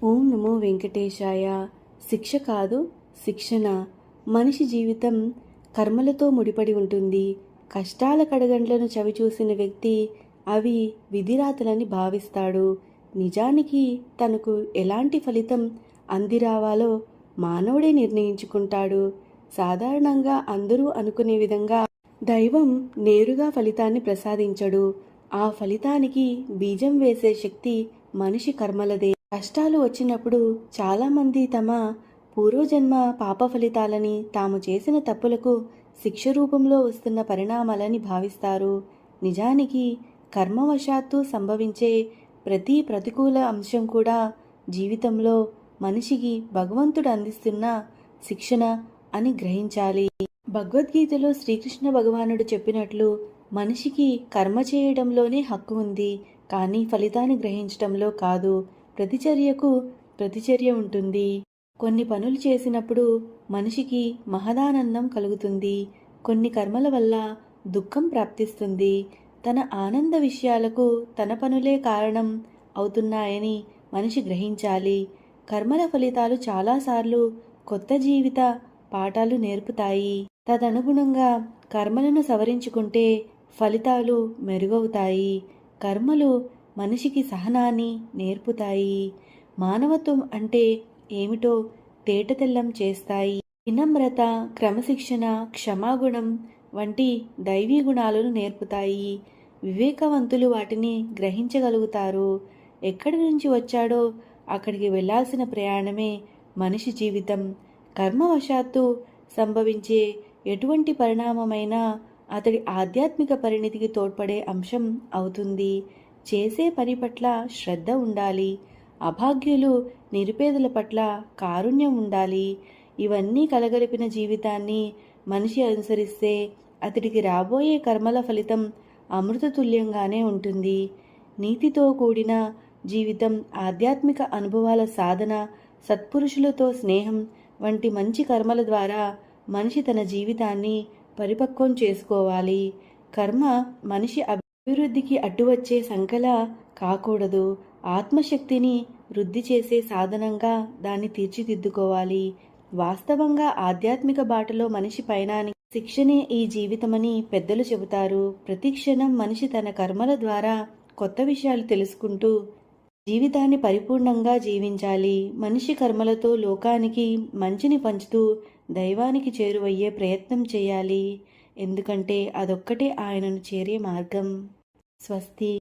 ఓం నమో వెంకటేశాయ. శిక్ష కాదు, శిక్షణ. మనిషి జీవితం కర్మలతో ముడిపడి ఉంటుంది. కష్టాల కడగండ్లను చవిచూసిన వ్యక్తి అవి విధిరాతలని భావిస్తాడు. నిజానికి తనకు ఎలాంటి ఫలితం అందిరావాలో మానవుడే నిర్ణయించుకుంటాడు. సాధారణంగా అందరూ అనుకునే విధంగా దైవం నేరుగా ఫలితాన్ని ప్రసాదించడు. ఆ ఫలితానికి బీజం వేసే శక్తి మనిషి కర్మలదే. కష్టాలు వచ్చినప్పుడు చాలామంది తమ పూర్వజన్మ పాప ఫలితాలని, తాము చేసిన తప్పులకు శిక్ష రూపంలో వస్తున్న పరిణామాలని భావిస్తారు. నిజానికి కర్మవశాత్తు సంభవించే ప్రతి ప్రతికూల అంశం కూడా జీవితంలో మనిషికి భగవంతుడు అందిస్తున్న శిక్షణ అని గ్రహించాలి. భగవద్గీతలో శ్రీకృష్ణ భగవానుడు చెప్పినట్లు మనిషికి కర్మ చేయడంలోనే హక్కు ఉంది, కానీ ఫలితాన్ని గ్రహించడంలో కాదు. ప్రతిచర్యకు ప్రతిచర్య ఉంటుంది. కొన్ని పనులు చేసినప్పుడు మనిషికి మహదానందం కలుగుతుంది. కొన్ని కర్మల వల్ల దుఃఖం ప్రాప్తిస్తుంది. తన ఆనంద విషయాలకు తన పనులే కారణం అవుతున్నాయని మనిషి గ్రహించాలి. కర్మల ఫలితాలు చాలాసార్లు కొత్త జీవిత పాఠాలు నేర్పుతాయి. తదనుగుణంగా కర్మలను సవరించుకుంటే ఫలితాలు మెరుగవుతాయి. కర్మలు మనిషికి సహనాన్ని నేర్పుతాయి. మానవత్వం అంటే ఏమిటో తేటతెల్లం చేస్తాయి. వినమ్రత, క్రమశిక్షణ, క్షమాగుణం వంటి దైవీ గుణాలను నేర్పుతాయి. వివేకవంతులు వాటిని గ్రహించగలుగుతారు. ఎక్కడి నుంచి వచ్చాడో అక్కడికి వెళ్లాల్సిన ప్రయాణమే మనిషి జీవితం. కర్మవశాత్తు సంభవించే ఎటువంటి పరిణామమైనా అతడి ఆధ్యాత్మిక పరిణితికి తోడ్పడే అంశం అవుతుంది. చేసే పని పట్ల శ్రద్ధ ఉండాలి. అభాగ్యులు, నిరుపేదల పట్ల కారుణ్యం ఉండాలి. ఇవన్నీ కలగలిపిన జీవితాన్ని మనిషి అనుసరిస్తే అతడికి రాబోయే కర్మల ఫలితం అమృతతుల్యంగానే ఉంటుంది. నీతితో కూడిన జీవితం, ఆధ్యాత్మిక అనుభవాల సాధన, సత్పురుషులతో స్నేహం వంటి మంచి కర్మల ద్వారా మనిషి తన జీవితాన్ని పరిపక్వం చేసుకోవాలి. కర్మ మనిషి అభివృద్ధికి అడ్డువచ్చే సంకల కాకూడదు. ఆత్మశక్తిని వృద్ధి చేసే సాధనంగా దాన్ని తీర్చిదిద్దుకోవాలి. వాస్తవంగా ఆధ్యాత్మిక బాటలో మనిషి పయనానికి శిక్షణే ఈ జీవితమని పెద్దలు చెబుతారు. ప్రతి క్షణం మనిషి తన కర్మల ద్వారా కొత్త విషయాలు తెలుసుకుంటూ జీవితాన్ని పరిపూర్ణంగా జీవించాలి. మనిషి కర్మలతో లోకానికి మంచిని పంచుతూ దైవానికి చేరువయ్యే ప్రయత్నం చేయాలి. ఎందుకంటే అదొక్కటే ఆయనను చేరే మార్గం. స్వస్తి.